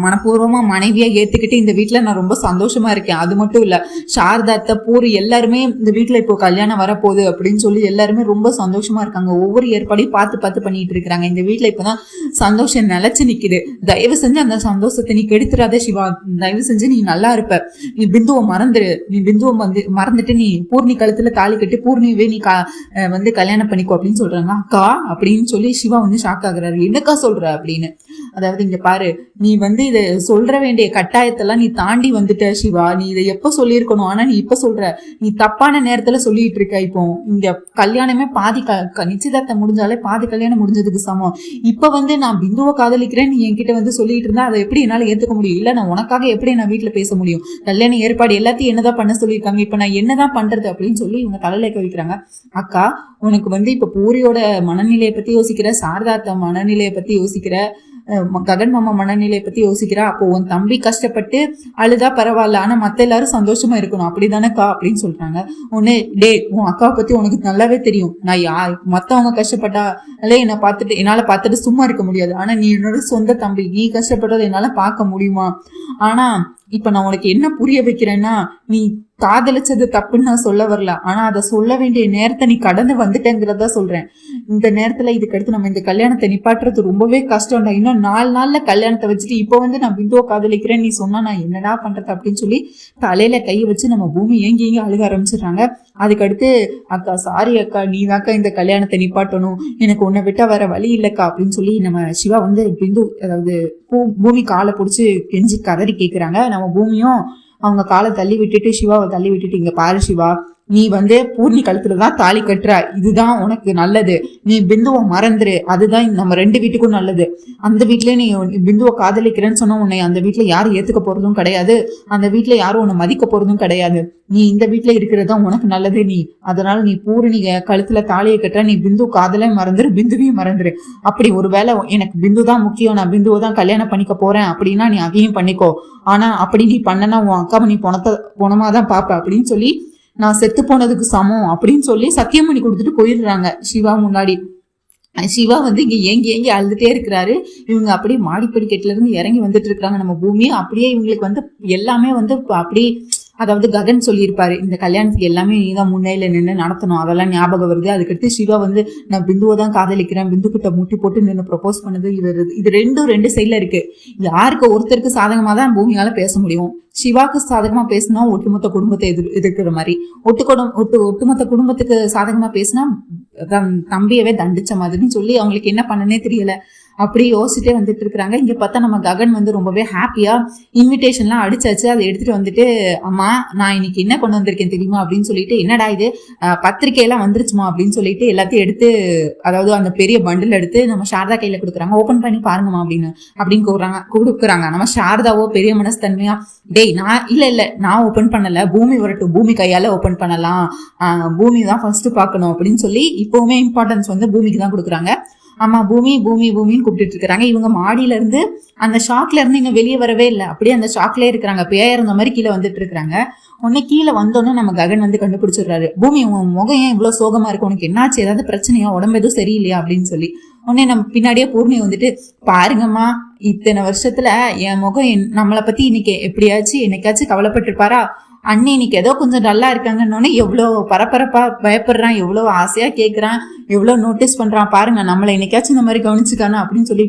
மனப்பூர்வமா மனைவியா ஏத்துக்கிட்டு இந்த வீட்டுல நான் ரொம்ப சந்தோஷமா இருக்கேன். அது மட்டும் இல்ல, சாரதாத்த பூரி எல்லாருமே இந்த வீட்டுல இப்போ கல்யாணம் வரப்போகுது அப்படின்னு சொல்லி எல்லாருமே ரொம்ப சந்தோஷமா இருக்காங்க. ஒவ்வொரு ஏற்பாடையும் பார்த்து பண்ணிட்டு இருக்கிறாங்க. இந்த வீட்டுல இப்பதான் சந்தோஷம் நிலைச்சு நிக்குது. தயவு செஞ்சு அந்த சந்தோஷத்தை நீ கெடுத்துறாத சிவா. தயவு செஞ்சு நீ நல்லா இருப்ப. நீ பிந்துவை மறந்துரு. நீ பிந்துவை மறந்துட்டு நீ பூர்ணி கழுத்துல தாலி கட்டி பூர்ணியவே நீ வந்து கல்யாணம் பண்ணிக்கோ அப்படின்னு சொல்றாங்க. அக்கா அப்படின்னு சொல்லி சிவா வந்து ஷாக் ஆகுறாரு. என்னக்கா சொல்ற அப்படின்னு. அதாவது இங்க பாரு, நீ வந்து இதை சொல்ற வேண்டிய கட்டாயத்தெல்லாம் நீ தாண்டி வந்துட்ட சிவா. நீ இதை எப்ப சொல்லியிருக்கணும், ஆனா நீ இப்ப சொல்ற. நீ தப்பான நேரத்துல சொல்லிட்டு இருக்க. இப்போ இங்க கல்யாணமே பாதி நிச்சயதார்த்தம் முடிஞ்சாலே பாதி கல்யாணம் முடிஞ்சதுக்கு சமம். இப்ப வந்து நான் பிந்துவை காதலிக்கிறேன் நீ என்கிட்ட வந்து சொல்லிட்டு இருந்தா அதை எப்படி என்னால ஏத்துக்க முடியும்? இல்ல நான் உனக்காக எப்படி நான் வீட்டுல பேச முடியும்? கல்யாண ஏற்பாடு எல்லாத்தையும் என்னதான் பண்ண சொல்லியிருக்காங்க, இப்ப நான் என்னதான் பண்றது அப்படின்னு சொல்லி இவங்க தலையில வைக்கிறாங்க. அக்கா, உனக்கு வந்து இப்ப பூரியோட மனநிலையை பத்தி யோசிக்கிற, சாரதாத்த மனநிலையை பத்தி யோசிக்கிற, ககன் மாமா மனநிலையை பத்தி யோசிக்கிற. அப்போ உன் தம்பி கஷ்டப்பட்டு அழுதா பரவாயில்ல, ஆனா மத்த எல்லாரும் சந்தோஷமா இருக்கணும், அப்படிதானேக்கா அப்படின்னு சொல்றாங்க. உடனே உன் அக்காவை பத்தி உனக்கு நல்லாவே தெரியும். நான் மத்தவங்க கஷ்டப்பட்டாலே என்னால பார்த்துட்டு சும்மா இருக்க முடியாது. ஆனா நீ என்னோட சொந்த தம்பி, நீ கஷ்டப்படுறதை என்னால பார்க்க முடியுமா? ஆனா இப்ப நான் உனக்கு என்ன புரிய வைக்கிறேன்னா, நீ காதலிச்சது தப்புன்னு நான் சொல்ல வரல, ஆனா அதை சொல்ல வேண்டிய நேரத்தை நீ கடந்து வந்துட்டேங்கிறதா சொல்றேன். இந்த நேரத்துல இதுக்கடுத்து நம்ம இந்த கல்யாணத்தை நிப்பாட்டுறது ரொம்பவே கஷ்டம்டா. இன்னும் 4 நாள்ல கல்யாணத்தை வச்சுட்டு இப்போ வந்து நான் பிந்துவை காதலிக்கிறேன் நீ சொன்னா நான் என்னடா பண்றது அப்படின்னு சொல்லி தலையில கையை வச்சு நம்ம பூமி ஏங்கி அழுக ஆரம்பிச்சிடுறாங்க. அதுக்கடுத்து அக்கா சாரி அக்கா, நீதாக்கா இந்த கல்யாணத்தை நிப்பாட்டணும், எனக்கு உன்னை விட்டா வேற வழி இல்லக்கா அப்படின்னு சொல்லி நம்ம சிவா வந்து பிந்து அதாவது பூமி காலை பிடிச்சி கெஞ்சி கதறி கேட்கிறாங்க. நம்ம பூமியும் அவங்க காலை தள்ளி விட்டுட்டு சிவாவை தள்ளி விட்டுட்டு, இங்க பாரு சிவா, நீ பூர்ணி கழுத்துலதான் தாலி கட்டுற, இதுதான் உனக்கு நல்லது, நீ பிந்துவை மறந்துரு, அதுதான் நம்ம 2 வீட்டுக்கும் நல்லது. அந்த வீட்லயே நீ பிந்துவை காதலிக்கிறேன்னு சொன்னா உன்னை அந்த வீட்டுல யாரும் ஏத்துக்க போறதும் கிடையாது, அந்த வீட்டுல யாரும் உன்னை மதிக்க போறதும் கிடையாது. நீ இந்த வீட்டுல இருக்கிறதுதான் உனக்கு நல்லது. நீ அதனால நீ பூரணி கழுத்துல தாலியை கட்டுற, நீ பிந்து காதலே மறந்துரு, பிந்துவையும் மறந்துரு. அப்படி ஒருவேளை எனக்கு பிந்து தான் முக்கியம், நான் பிந்துவை தான் கல்யாணம் பண்ணிக்க போறேன் அப்படின்னா நீ அதையும் பண்ணிக்கோ. ஆனா அப்படி நீ பண்ணனா உன் அக்காவை நீ பொணமாதான் பாப்ப அப்படின்னு சொல்லி நான் செத்து போனதுக்கு சமம் அப்படின்னு சொல்லி சத்தியம் பண்ணி கொடுத்துட்டு போயிடுறாங்க சிவா முன்னாடி. சிவா இங்க ஏங்கி அழுதுட்டே இருக்கிறாரு. இவங்க அப்படியே மாடிப்படிக்கட்டுல இருந்து இறங்கி வந்துட்டு இருக்காங்க. நம்ம பூமி அப்படியே இவங்களுக்கு எல்லாமே அப்படி, அதாவது ககன் சொல்லியிருப்பாரு, இந்த கல்யாணத்துக்கு எல்லாமே நீதான் முன்னையில நின்று நடத்தணும், அதெல்லாம் ஞாபகம் வருது. அதுக்கடுத்து சிவா நான் பிந்துவை தான் காதலிக்கிறேன், பிந்து கிட்ட முட்டி போட்டு நின்று ப்ரொபோஸ் பண்ணது இது ரெண்டு சைட்ல இருக்கு. யாருக்கு ஒருத்தருக்கு சாதகமா தான் பூமியால பேச முடியும். சிவாக்கு சாதகமா பேசினா ஒட்டுமொத்த குடும்பத்தை எதிர்க்கிற மாதிரி, ஒட்டுமொத்த குடும்பத்துக்கு சாதகமா பேசினா தம்பியவே தண்டிச்ச மாதிரின்னு சொல்லி அவங்களுக்கு என்ன பண்ணனே தெரியல. அப்படி யோசிச்சுட்டே வந்துட்டு இருக்கிறாங்க. இங்க பார்த்தா நம்ம ககன் ரொம்பவே ஹாப்பியா இன்விடேஷன்லாம் அடிச்சாச்சு. அதை எடுத்துட்டு அம்மா நான் இன்னைக்கு என்ன கொண்டு வந்திருக்கேன் தெரியுமா அப்படின்னு சொல்லிட்டு, என்னடா இது பத்திரிக்கையெல்லாம் வந்துருச்சுமா அப்படின்னு சொல்லிட்டு எல்லாத்தையும் எடுத்து, அதாவது அந்த பெரிய பண்டில் எடுத்து நம்ம சாரதா கையில கொடுக்குறாங்க. ஓபன் பண்ணி பாருங்கம்மா அப்படின்னு கொடுக்குறாங்க. நம்ம சாரதாவோ பெரிய மனஸ்தன்மையா, டேய் நான் இல்ல நான் ஓபன் பண்ணல, பூமி வரட்டும், பூமி கையால ஓபன் பண்ணலாம், பூமி தான் ஃபர்ஸ்ட் பாக்கணும் அப்படின்னு சொல்லி இப்பவுமே இம்பார்ட்டன்ஸ் பூமிக்கு தான் கொடுக்குறாங்க. அம்மா பூமி பூமி பூமின்னு கூப்பிட்டு இருக்கிறாங்க. இவங்க மாடியில இருந்து அந்த ஷாக்ல இருந்து இன்னும் வெளியே வரவே இல்லை, அப்படியே அந்த ஷாக்லயே இருக்கிறாங்க. பேயா இருந்த மாதிரி கீழே வந்துட்டு இருக்கிறாங்க. உடனே கீழே வந்தோன்னு நம்ம ககன் கண்டுபிடிச்சிடுறாரு. பூமி உன் முகம் ஏன் இவ்வளவு சோகமா இருக்கு, உனக்கு என்னாச்சு, ஏதாவது பிரச்சனையா, உடம்பு எதுவும் சரியில்லையா அப்படின்னு சொல்லி. உடனே நம்ம பின்னாடியே பூர்ணி பாருங்கம்மா, இத்தனை வருஷத்துல என் முகம் நம்மளை பத்தி இன்னைக்கு எப்படியாச்சும் என்னைக்காச்சும் கவலைப்பட்டிருப்பாரா, அண்ணி இன்னைக்கு ஏதோ கொஞ்சம் டல்லா இருக்காங்கன்னு எவ்வளோ பரபரப்பா பயப்படுறான், எவ்வளோ ஆசையா கேட்கறான், எவ்வளோ நோட்டீஸ் பண்றான் பாருங்க, நம்மளை என்னைக்காச்சும் இந்த மாதிரி கவனிச்சுக்கானா அப்படின்னு சொல்லி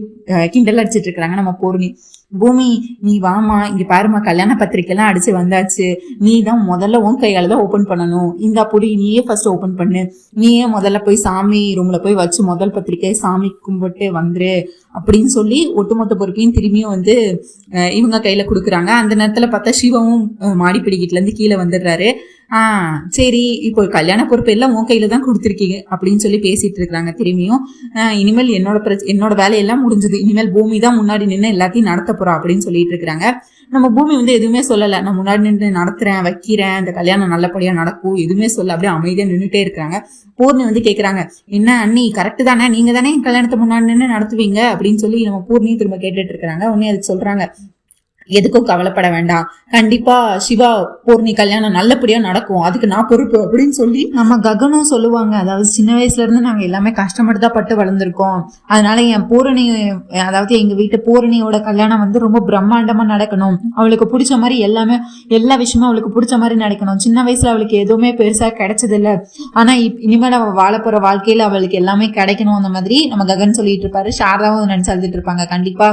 கிண்டல் அடிச்சிட்டு இருக்காங்க நம்ம பூர்ணி. பூமி நீ வாமா, இங்க பாருமா, கல்யாண பத்திரிக்கை எல்லாம் அடிச்சு வந்தாச்சு, நீ தான் முதல்ல உன் கையால தான் ஓபன் பண்ணணும், இந்த பொடி நீயே ஃபர்ஸ்ட் ஓபன் பண்ணு, நீயே முதல்ல போய் சாமி ரூம்ல போய் வச்சு முதல் பத்திரிக்கை சாமி கும்பிட்டு வந்துரு அப்படின்னு சொல்லி ஒட்டுமொத்த பொறுப்பையும் திரும்பியும் இவங்க கையில கொடுக்குறாங்க. அந்த நேரத்துல பார்த்தா சிவமும் மாடிப்பிடிக்கிட்டுல இருந்து கீழே வந்துடுறாரு. சரி, இப்போ கல்யாண பொறுப்பு எல்லாம் உன் கையில தான் கொடுத்துருக்கீங்க அப்படின்னு சொல்லி பேசிட்டு இருக்கிறாங்க. திரும்பியும் இனிமேல் என்னோட வேலையெல்லாம் முடிஞ்சது, இனிமேல் பூமி தான் முன்னாடி நின்று எல்லாத்தையும் நடத்த போறோம் அப்படின்னு சொல்லிட்டு இருக்கிறாங்க. நம்ம பூமி எதுவுமே சொல்லல, நான் முன்னாடி நின்று நடத்துறேன் வைக்கிறேன், இந்த கல்யாணம் நல்லபடியா நடக்கும் எதுவுமே சொல்ல, அப்படியே அமைதியா நின்றுட்டே இருக்கிறாங்க. பூர்ணி கேக்குறாங்க, என்ன அண்ணி கரெக்ட் தானே, நீங்க தானே கல்யாணத்தை முன்னாடி நின்று நடத்துவீங்க அப்படின்னு சொல்லி நம்ம பூர்ணியும் திரும்ப கேட்டுட்டு இருக்கிறாங்க. உடனே அதுக்கு சொல்றாங்க, எதுக்கும் கவலைப்பட வேண்டாம், கண்டிப்பா சிவா பூர்ணி கல்யாணம் நல்லபடியா நடக்கும், அதுக்கு நான் பொறுப்பு அப்படின்னு சொல்லி நம்ம ககனும் சொல்லுவாங்க. அதாவது சின்ன வயசுல இருந்து நாங்க எல்லாமே கஷ்டப்பட்டு தான் பட்டு வளர்ந்துருக்கோம், அதனால என் பூரணி, அதாவது எங்க வீட்டு பூரணியோட கல்யாணம் ரொம்ப பிரம்மாண்டமா நடக்கணும், அவளுக்கு பிடிச்ச மாதிரி எல்லா விஷயமும் அவளுக்கு பிடிச்ச மாதிரி நடக்கணும். சின்ன வயசுல அவளுக்கு எதுவுமே பெருசா கிடைச்சது இல்ல, ஆனா இனிமேல் அவள் வாழ போற வாழ்க்கையில அவளுக்கு எல்லாமே கிடைக்கணும், அந்த மாதிரி நம்ம ககன் சொல்லிட்டு இருப்பாரு. சாரதாவும் நினைச்சு அழுதுட்டு இருப்பாங்க. கண்டிப்பா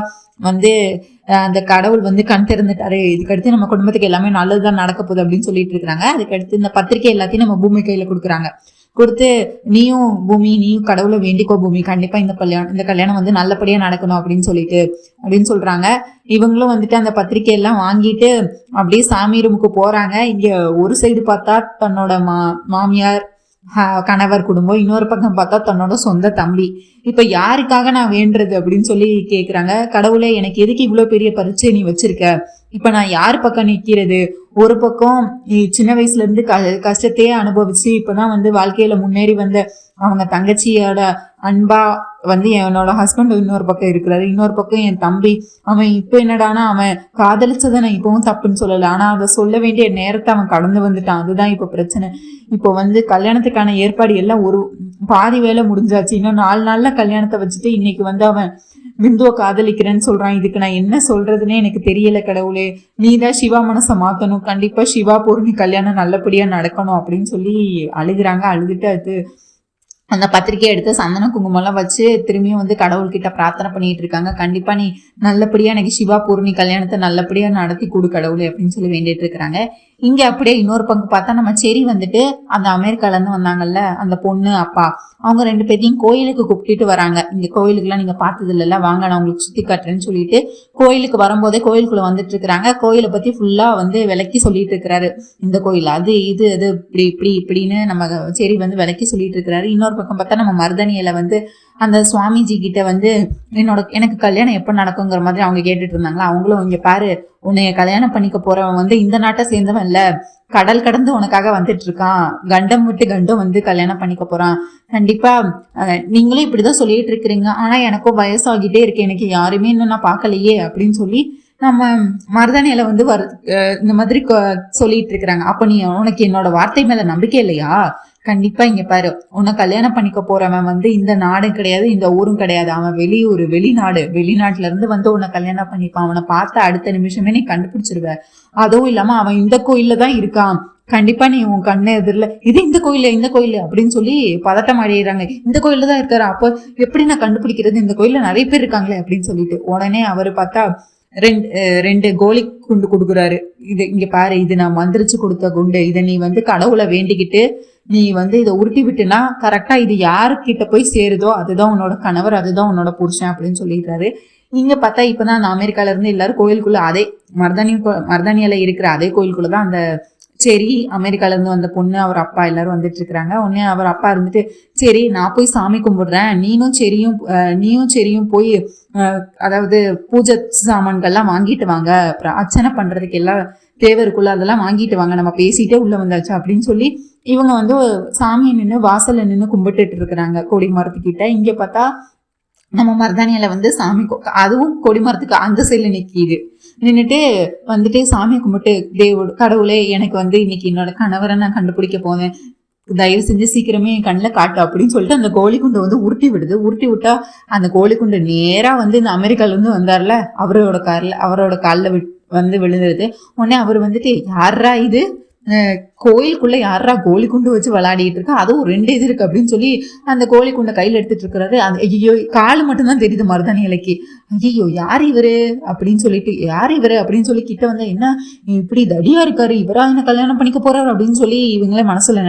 அந்த கடவுள் கண் திறந்துட்டாரு, இதுக்கடுத்து நம்ம குடும்பத்துக்கு எல்லாமே நல்லதுதான் நடக்க போகுது அப்படின்னு சொல்லிட்டு இருக்காங்க. அதுக்கடுத்து இந்த பத்திரிகை எல்லாத்தையும் நம்ம பூமி கையில கொடுக்குறாங்க. கொடுத்து நீயும் பூமி, நீயும் கடவுளை வேண்டிக்கோ பூமி, கண்டிப்பா இந்த கல்யாணம் நல்லபடியா நடக்கணும் அப்படின்னு சொல்றாங்க. இவங்களும் அந்த பத்திரிகை எல்லாம் வாங்கிட்டு அப்படியே சாமி ரூமுக்கு போறாங்க. இங்க ஒரு சைடு பார்த்தா தன்னோட மாமியார் கணவர் குடும்பம், இன்னொரு பக்கம் பார்த்தா தன்னோட சொந்த தம்பி. இப்ப யாருக்காக நான் வேண்டுறது அப்படின்னு சொல்லி கேக்குறாங்க. கடவுளே, எனக்கு எதுக்கு இவ்வளவு பெரிய பரீட்சை நீ வச்சிருக்க, இப்ப நான் யார் பக்கம் நிக்கிறது? ஒரு பக்கம் சின்ன வயசுல இருந்து கஷ்டத்தையே அனுபவிச்சு இப்பதான் வாழ்க்கையில முன்னேறி வந்த அவங்க தங்கச்சியோட அன்பா என்னோட ஹஸ்பண்ட் இன்னொரு பக்கம் இருக்கிறாரு, இன்னொரு பக்கம் என் தம்பி. அவன் இப்ப என்னடானா, அவன் காதலிச்சதை நான் இப்பவும் தப்புன்னு சொல்லல, ஆனா அதை சொல்ல வேண்டிய நேரத்தை அவன் கடந்து வந்துட்டான், அதுதான் இப்ப பிரச்சனை. இப்போ கல்யாணத்துக்கான ஏற்பாடு எல்லாம் ஒரு பாதி வேலை முடிஞ்சாச்சு, இன்னும் 4 நாள்ல கல்யாணத்தை வச்சுட்டு இன்னைக்கு அவன் பிந்துவை காதலிக்கிறேன்னு சொல்றான். இதுக்கு நான் என்ன சொல்றதுன்னே எனக்கு தெரியல. கடவுளே, நீதான் சிவா மனசை மாத்தணும், கண்டிப்பா சிவா பூர்ணி கல்யாணம் நல்லபடியா நடக்கணும் அப்படின்னு சொல்லி அழுகுறாங்க. அழுதுட்டு அந்த பத்திரிகையை எடுத்து சந்தன குங்குமம் எல்லாம் வச்சு திரும்பியும் கடவுள்கிட்ட பிரார்த்தனை பண்ணிட்டு இருக்காங்க. கண்டிப்பா நீ நல்லபடியா எனக்கு சிவா பூர்ணி கல்யாணத்தை நல்லபடியா நடத்தி கொடு கடவுளே அப்படின்னு சொல்லி வேண்டிட்டு இருக்கிறாங்க. இங்க அப்படியே இன்னொரு பங்கு பார்த்தா நம்ம செரி வந்துட்டு அந்த அமெரிக்கால இருந்து வந்தாங்கல்ல அந்த பொண்ணு அப்பா அவங்க 2 பேரையும் கோயிலுக்கு கூப்பிட்டுட்டு வராங்க. இங்க கோயிலுக்குலாம் நீங்க பார்த்தது இல்லைல்ல, வாங்க நான் உங்களுக்கு சுத்தி காட்டுறேன்னு சொல்லிட்டு கோயிலுக்கு வரும்போதே கோயிலுக்குள்ள வந்துட்டு இருக்கிறாங்க. கோயிலை பத்தி ஃபுல்லா வந்து விளக்கி சொல்லிட்டு இருக்கிறாரு. இந்த கோயில் அது இது அது இப்படி இப்படி இப்படின்னு நம்ம செரி வந்து விளக்கி சொல்லிட்டு இருக்கிறாரு. இன்னொரு பக்கம் பார்த்தா நம்ம மருதனியில வந்து அந்த சுவாமிஜி கிட்ட வந்து எனக்கு கல்யாணம் எப்ப நடக்குங்கிற மாதிரி அவங்க கேட்டுட்டு இருந்தாங்களா. அவங்களும் இங்க பாரு, உன்னைய கல்யாணம் பண்ணிக்க போறவன் வந்து இந்த நாட்டை சேர்ந்தவன் இல்ல, கடல் கடந்து உனக்காக வந்துட்டு இருக்கான், கண்டம் விட்டு கண்டம் வந்து கல்யாணம் பண்ணிக்க போறான். கண்டிப்பா நீங்களும் இப்படிதான் சொல்லிட்டு இருக்கிறீங்க, ஆனா எனக்கும் வயசாகிட்டே இருக்கு, எனக்கு யாருமே இன்னும் நான் பார்க்கலையே அப்படின்னு சொல்லி நம்ம மருதானியில வந்து இந்த மாதிரி சொல்லிட்டு இருக்கிறாங்க. அப்ப நீ உனக்கு என்னோட வார்த்தை மேல நம்பிக்கை இல்லையா? கண்டிப்பா இங்க பாரு, உன்னை கல்யாணம் பண்ணிக்க போறவன் வந்து இந்த நாடும் கிடையாது, இந்த ஊரும் கிடையாது, அவன் வெளிநாட்டுல இருந்து வந்து உன்னை கல்யாணம் பண்ணிப்பான். அவனை பார்த்த அடுத்த நிமிஷமே நீ கண்டுபிடிச்சிருவ. அதுவும் இல்லாம அவன் இந்த கோயில்ல தான் இருக்கான், கண்டிப்பா நீ உன் கண்ணு எதிரில இது இந்த கோயில் அப்படின்னு சொல்லி பதட்டம் அடையிறாங்க. இந்த கோயில்ல தான் இருக்காரு, அப்போ எப்படி நான் கண்டுபிடிக்கிறது, இந்த கோயில்ல நிறைய பேர் இருக்காங்களே அப்படின்னு சொல்லிட்டு உடனே அவரு பார்த்தா ரெண்டு கோலி குண்டு கொடுக்குறாரு. இது இங்க பாரு, இது நான் மந்திரிச்சு கொடுத்த குண்டு, இதை நீ வந்து கடவுளை வேண்டிக்கிட்டு நீ வந்து இதை உருட்டி விட்டுனா கரெக்டா இது யாருக்கிட்ட போய் சேருதோ அதுதான் உன்னோட கணவர், அதுதான் உன்னோட புருஷன் அப்படின்னு சொல்லிடுறாரு. இங்க பார்த்தா இப்பதான் அந்த அமெரிக்கால இருந்து எல்லாரும் கோயிலுக்குள்ள அதே மருதானியில இருக்கிற அதே கோயிலுக்குள்ளதான் அந்த சரி அமெரிக்கால இருந்து வந்த பொண்ணு அவர் அப்பா எல்லாரும் வந்துட்டு இருக்கிறாங்க. உடனே அவர் அப்பா இருந்துட்டு, சரி நான் போய் சாமி கும்பிடுறேன், நீயும் சரியும் போய் அதாவது பூஜை சாமான்கள்லாம் வாங்கிட்டு வாங்க, அப்புறம் அர்ச்சனை பண்றதுக்கு எல்லாம் தேவை இருக்குள்ள அதெல்லாம் வாங்கிட்டு வாங்க, நம்ம பேசிட்டே உள்ள வந்தாச்சு அப்படின்னு சொல்லி இவங்க வந்து சாமியை நின்று வாசல்ல நின்று கும்பிட்டுட்டு இருக்கிறாங்க கொடி மரத்துக்கிட்ட. இங்க பார்த்தா நம்ம மருதானியில வந்து சாமி அதுவும் கொடிமரத்துக்கு அந்த சைட்ல நின்றுட்டு வந்துட்டு சாமி கும்பிட்டு, கடவுளே எனக்கு வந்து இன்னைக்கு என்னோட கணவரை நான் கண்டுபிடிக்க போனேன், தயவு செஞ்சு சீக்கிரமே என் கண்ணில் காட்டு அப்படின்னு சொல்லிட்டு அந்த கோழி குண்டை வந்து உருட்டி விட்டா அந்த கோழி குண்டு நேரா வந்து இந்த அமெரிக்கால இருந்து வந்தார்ல அவரோட காலில் வந்து விழுந்துருது. உடனே அவர் வந்துட்டு, யாரா இது, கோயிலுக்குள்ள யாரா கோழி குண்டு வச்சு விளையாடிட்டு இருக்கா, அதுவும் 2 இது இருக்கு அப்படின்னு சொல்லி அந்த கோழி குண்டை கையில எடுத்துட்டு இருக்கிறாரு. அந்த ஐயோ காலு மட்டும்தான் தெரியுது மருதாணி இலைக்கு. ஐயோ யார் இவரு அப்படின்னு சொல்லி கிட்ட வந்தா, என்ன இப்படி தடியா இருக்காரு, இவரா என்ன கல்யாணம் பண்ணிக்க போறாரு அப்படின்னு சொல்லி இவங்களே மனசுல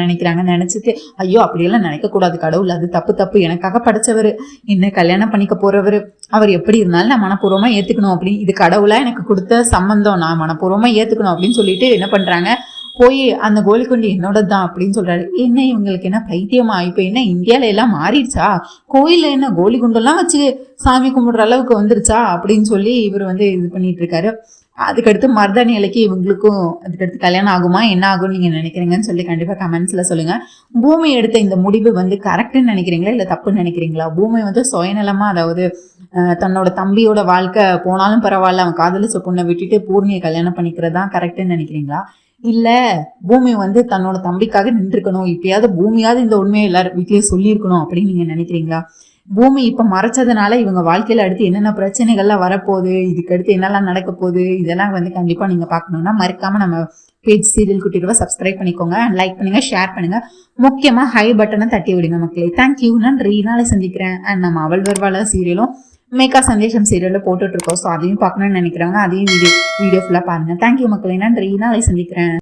நினைச்சிட்டு, ஐயோ அப்படியெல்லாம் நினைக்க கூடாது கடவுள், அது தப்பு, எனக்காக படைச்சவரு, என்ன கல்யாணம் பண்ணிக்க போறவரு, அவர் எப்படி இருந்தாலும் நான் மனப்பூர்வமா ஏத்துக்கணும் அப்படின்னு, இது கடவுளா எனக்கு கொடுத்த சம்பந்தம், நான் மனப்பூர்வமா ஏத்துக்கணும் அப்படின்னு சொல்லிட்டு என்ன பண்றாங்க, போய் அந்த கோழிக்குண்டு என்னோடதான் அப்படின்னு சொல்றாரு. என்ன இவங்களுக்கு என்ன பைத்தியமா, இப்ப என்ன இந்தியால எல்லாம் மாறிடுச்சா, கோயில்ல என்ன கோழி குண்டெல்லாம் வச்சு சாமி கும்பிடுற அளவுக்கு வந்துருச்சா அப்படின்னு சொல்லி இவர் வந்து இது பண்ணிட்டு இருக்காரு. அதுக்கடுத்து மருதாணி இலைக்கு இவங்களுக்கும் அதுக்கடுத்து கல்யாணம் ஆகுமா, என்ன ஆகும்னு நீங்க நினைக்கிறீங்கன்னு சொல்லி கண்டிப்பா கமெண்ட்ஸ்ல சொல்லுங்க. பூமி எடுத்த இந்த முடிவு வந்து கரெக்ட்னு நினைக்கிறீங்களா இல்ல தப்புன்னு நினைக்கிறீங்களா? பூமி வந்து சுயநலமா, அதாவது தன்னோட தம்பியோட வாழ்க்கை போனாலும் பரவாயில்ல, அவன் காதலிச்ச பொண்ணை விட்டுட்டு பூர்ணியை கல்யாணம் பண்ணிக்கிறதா கரெக்ட்னு நினைக்கிறீங்களா? இல்ல பூமி வந்து தன்னோட தம்பிக்காக நின்றுக்கணும், இப்பயாவது பூமியாவது இந்த உண்மையை எல்லாரும் வீட்லயே சொல்லியிருக்கணும் அப்படின்னு நீங்க நினைக்கிறீங்களா? பூமி இப்ப மறைச்சதுனால இவங்க வாழ்க்கையில அடுத்து என்னென்ன பிரச்சனைகள்லாம் வரப்போகுது, இதுக்கு அடுத்து என்னெல்லாம் நடக்க போகுது, இதெல்லாம் வந்து கண்டிப்பா நீங்க பாக்கணும்னா மறக்காம நம்ம பேஜ் சீரியல் குட்டிடுவா சப்ஸ்கிரைப் பண்ணிக்கோங்க, லைக் பண்ணுங்க, ஷேர் பண்ணுங்க, முக்கியமா ஹை பட்டனை தட்டி விடுங்க மக்களே. தேங்க்யூ, நன்றி, நாளை சந்திக்கிறேன். அண்ட் நம்ம அவள் வருவாள சீரியலும் மேக்கா சந்தேஷம் சீரியல்ல போட்டுட்டு இருக்கோம். ஸோ அதையும் பார்க்கணும்னு நினைக்கிறவங்க அதையும் வீடியோ ஃபுல்லா பாருங்க. தேங்க்யூ மக்களே, நன்றி, நாளை சந்திக்கிறேன்.